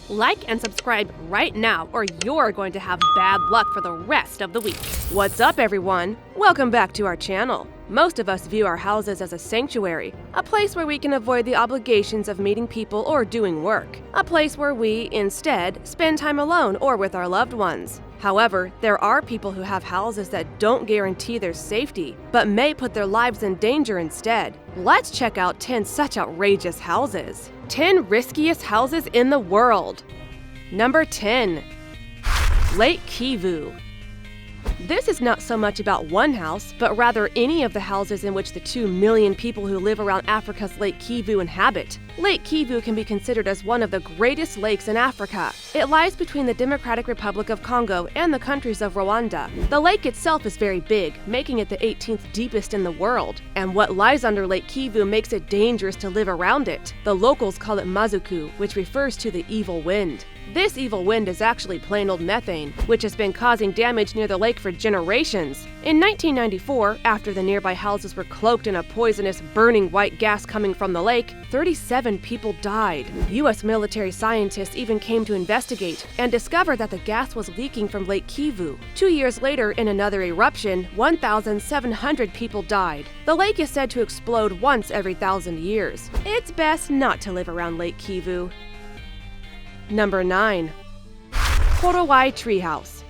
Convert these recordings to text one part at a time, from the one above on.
Like and subscribe right now or you're going to have bad luck for the rest of the week. What's up, everyone? Welcome back to our channel. Most of us view our houses as a sanctuary, a place where we can avoid the obligations of meeting people or doing work, a place where we, instead, spend time alone or with our loved ones. However, there are people who have houses that don't guarantee their safety, but may put their lives in danger instead. Let's check out 10 such outrageous houses. 10 riskiest houses in the world. Number 10. Lake Kivu. This is not so much about one house, but rather any of the houses in which the 2 million people who live around Africa's Lake Kivu inhabit. Lake Kivu can be considered as one of the greatest lakes in Africa. It lies between the Democratic Republic of Congo and the countries of Rwanda. The lake itself is very big, making it the 18th deepest in the world. And what lies under Lake Kivu makes it dangerous to live around it. The locals call it mazuku, which refers to the evil wind. This evil wind is actually plain old methane, which has been causing damage near the lake for generations. In 1994, after the nearby houses were cloaked in a poisonous, burning white gas coming from the lake, 37 people died. U.S. military scientists even came to investigate and discovered that the gas was leaking from Lake Kivu. 2 years later, in another eruption, 1,700 people died. The lake is said to explode once every 1,000 years. It's best not to live around Lake Kivu. Number 9. Korowai Treehouse.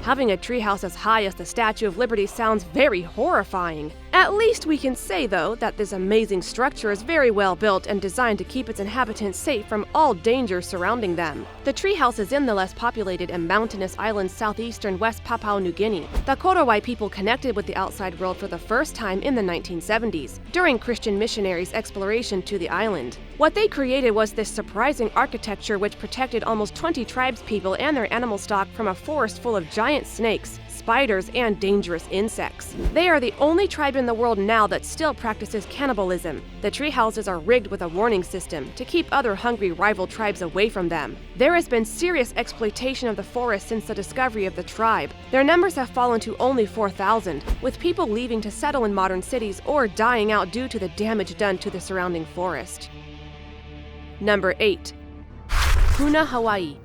Having a treehouse as high as the Statue of Liberty sounds very horrifying. At least we can say, though, that this amazing structure is very well built and designed to keep its inhabitants safe from all dangers surrounding them. The treehouse is in the less populated and mountainous island southeastern West Papua New Guinea. The Korowai people connected with the outside world for the first time in the 1970s, during Christian missionaries' exploration to the island. What they created was this surprising architecture which protected almost 20 tribespeople and their animal stock from a forest full of giant snakes, spiders, and dangerous insects. They are the only tribe in the world now that still practices cannibalism. The tree houses are rigged with a warning system to keep other hungry rival tribes away from them. There has been serious exploitation of the forest since the discovery of the tribe. Their numbers have fallen to only 4,000, with people leaving to settle in modern cities or dying out due to the damage done to the surrounding forest. Number 8. Puna, Hawaii.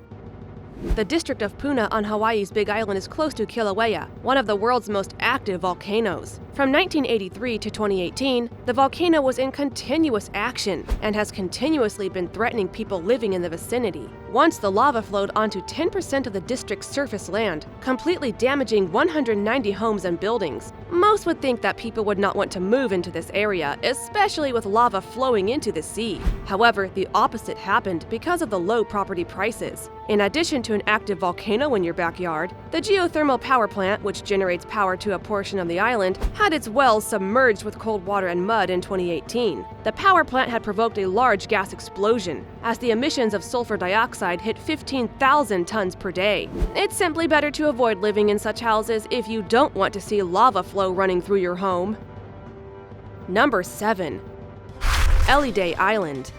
The district of Puna on Hawaii's Big Island is close to Kilauea, one of the world's most active volcanoes. From 1983 to 2018, the volcano was in continuous action and has continuously been threatening people living in the vicinity. Once the lava flowed onto 10% of the district's surface land, completely damaging 190 homes and buildings. Most would think that people would not want to move into this area, especially with lava flowing into the sea. However, the opposite happened because of the low property prices. In addition to an active volcano in your backyard, the geothermal power plant, which generates power to a portion of the island, had its wells submerged with cold water and mud in 2018. The power plant had provoked a large gas explosion, as the emissions of sulfur dioxide hit 15,000 tons per day. It's simply better to avoid living in such houses if you don't want to see lava flow running through your home. Number 7. Elide Island.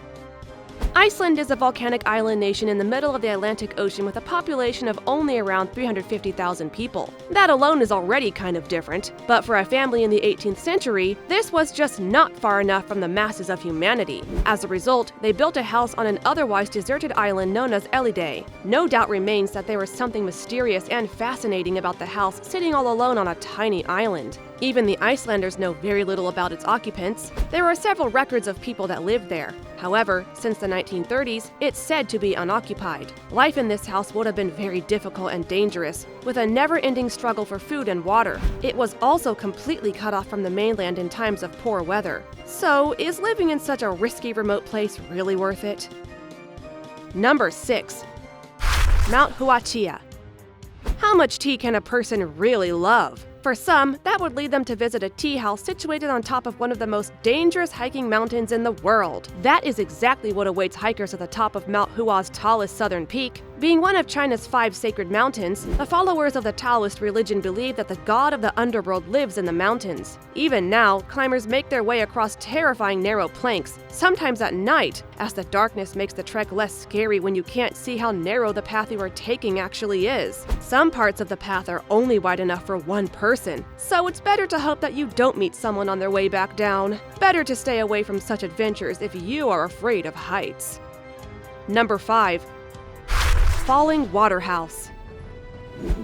Iceland is a volcanic island nation in the middle of the Atlantic Ocean with a population of only around 350,000 people. That alone is already kind of different, but for a family in the 18th century, this was just not far enough from the masses of humanity. As a result, they built a house on an otherwise deserted island known as Elide. No doubt remains that there was something mysterious and fascinating about the house sitting all alone on a tiny island. Even the Icelanders know very little about its occupants. There are several records of people that lived there. However, since the 1930s, it's said to be unoccupied. Life in this house would have been very difficult and dangerous, with a never-ending struggle for food and water. It was also completely cut off from the mainland in times of poor weather. So, is living in such a risky remote place really worth it? Number 6. Mount Huachia. How much tea can a person really love? For some, that would lead them to visit a tea house situated on top of one of the most dangerous hiking mountains in the world. That is exactly what awaits hikers at the top of Mount Hua's tallest southern peak. Being one of China's 5 sacred mountains, the followers of the Taoist religion believe that the god of the underworld lives in the mountains. Even now, climbers make their way across terrifying narrow planks, sometimes at night, as the darkness makes the trek less scary when you can't see how narrow the path you are taking actually is. Some parts of the path are only wide enough for one person, so it's better to hope that you don't meet someone on their way back down. Better to stay away from such adventures if you are afraid of heights. Number 5. falling water house.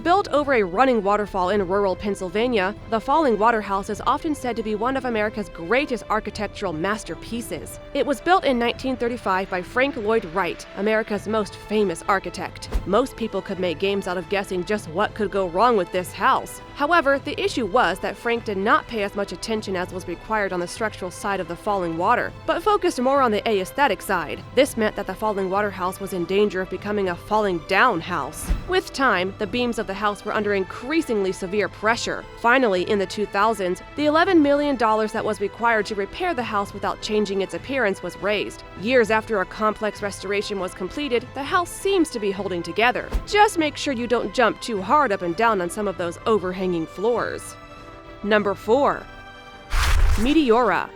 Built over a running waterfall in rural Pennsylvania, the Falling Water House is often said to be one of America's greatest architectural masterpieces. It was built in 1935 by Frank Lloyd Wright, America's most famous architect. Most people could make games out of guessing just what could go wrong with this house. However, the issue was that Frank did not pay as much attention as was required on the structural side of the falling water, but focused more on the aesthetic side. This meant that the Falling Water House was in danger of becoming a falling down house. With time, the beams of the house were under increasingly severe pressure. Finally, in the 2000s, the $11 million that was required to repair the house without changing its appearance was raised. Years after a complex restoration was completed, the house seems to be holding together. Just make sure you don't jump too hard up and down on some of those overhanging floors. Number 4. Meteora.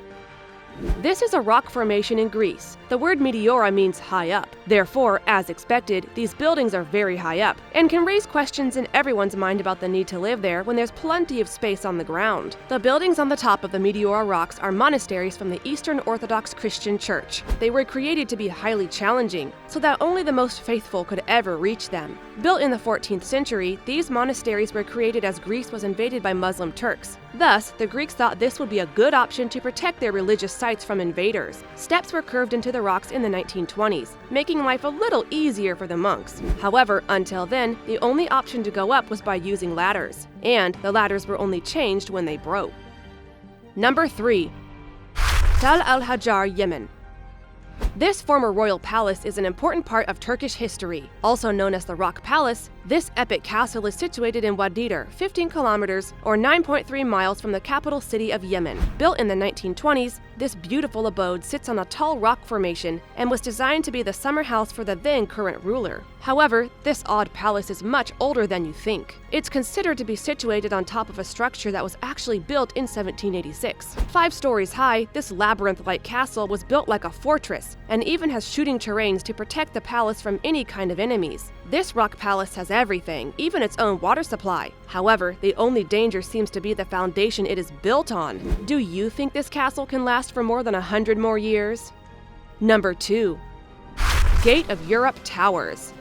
This is a rock formation in Greece. The word meteora means high up. Therefore, as expected, these buildings are very high up and can raise questions in everyone's mind about the need to live there when there's plenty of space on the ground. The buildings on the top of the Meteora rocks are monasteries from the Eastern Orthodox Christian Church. They were created to be highly challenging, so that only the most faithful could ever reach them. Built in the 14th century, these monasteries were created as Greece was invaded by Muslim Turks. Thus, the Greeks thought this would be a good option to protect their religious sites from invaders. Steps were curved into the rocks in the 1920s, making life a little easier for the monks. However, until then, the only option to go up was by using ladders, and the ladders were only changed when they broke. Number 3. Tal al-Hajar, Yemen. This former royal palace is an important part of Turkish history. Also known as the Rock Palace, this epic castle is situated in Wadidir, 15 kilometers or 9.3 miles from the capital city of Yemen. Built in the 1920s, this beautiful abode sits on a tall rock formation and was designed to be the summer house for the then current ruler. However, this odd palace is much older than you think. It's considered to be situated on top of a structure that was actually built in 1786. 5 stories high, this labyrinth-like castle was built like a fortress and even has shooting terrains to protect the palace from any kind of enemies. This rock palace has everything, even its own water supply. However, the only danger seems to be the foundation it is built on. Do you think this castle can last for more than 100 more years? Number 2. Gate of Europe Towers.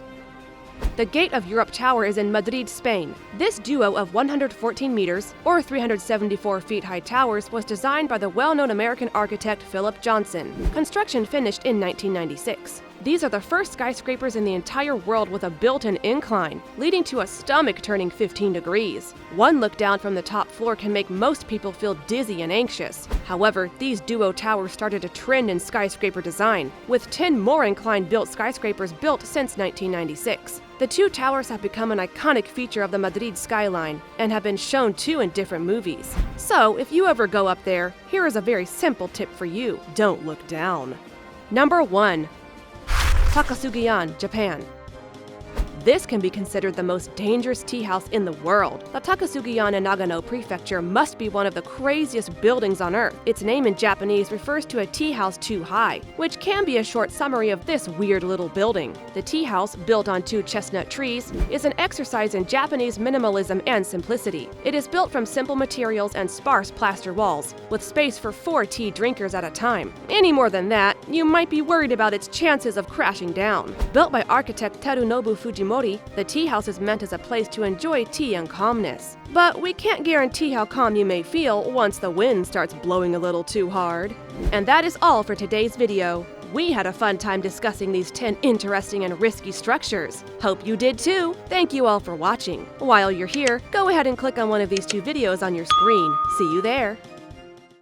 The Gate of Europe Tower is in Madrid, Spain. This duo of 114 meters, or 374 feet high towers was designed by the well-known American architect Philip Johnson. Construction finished in 1996. These are the first skyscrapers in the entire world with a built-in incline, leading to a stomach-turning 15 degrees. One look down from the top floor can make most people feel dizzy and anxious. However, these duo towers started a trend in skyscraper design, with 10 more incline-built skyscrapers built since 1996. The 2 towers have become an iconic feature of the Madrid skyline and have been shown too in different movies. So, if you ever go up there, here is a very simple tip for you: don't look down. Number 1. Takasugiyan, Japan. This can be considered the most dangerous tea house in the world. The Takasugiyan in Nagano Prefecture must be one of the craziest buildings on Earth. Its name in Japanese refers to a tea house too high, which can be a short summary of this weird little building. The tea house, built on 2 chestnut trees, is an exercise in Japanese minimalism and simplicity. It is built from simple materials and sparse plaster walls, with space for 4 tea drinkers at a time. Any more than that, you might be worried about its chances of crashing down. Built by architect Terunobu Fujimori, the tea house is meant as a place to enjoy tea and calmness. But we can't guarantee how calm you may feel once the wind starts blowing a little too hard. And that is all for today's video. We had a fun time discussing these 10 interesting and risky structures. Hope you did too. Thank you all for watching. While you're here, go ahead and click on one of these 2 videos on your screen. See you there.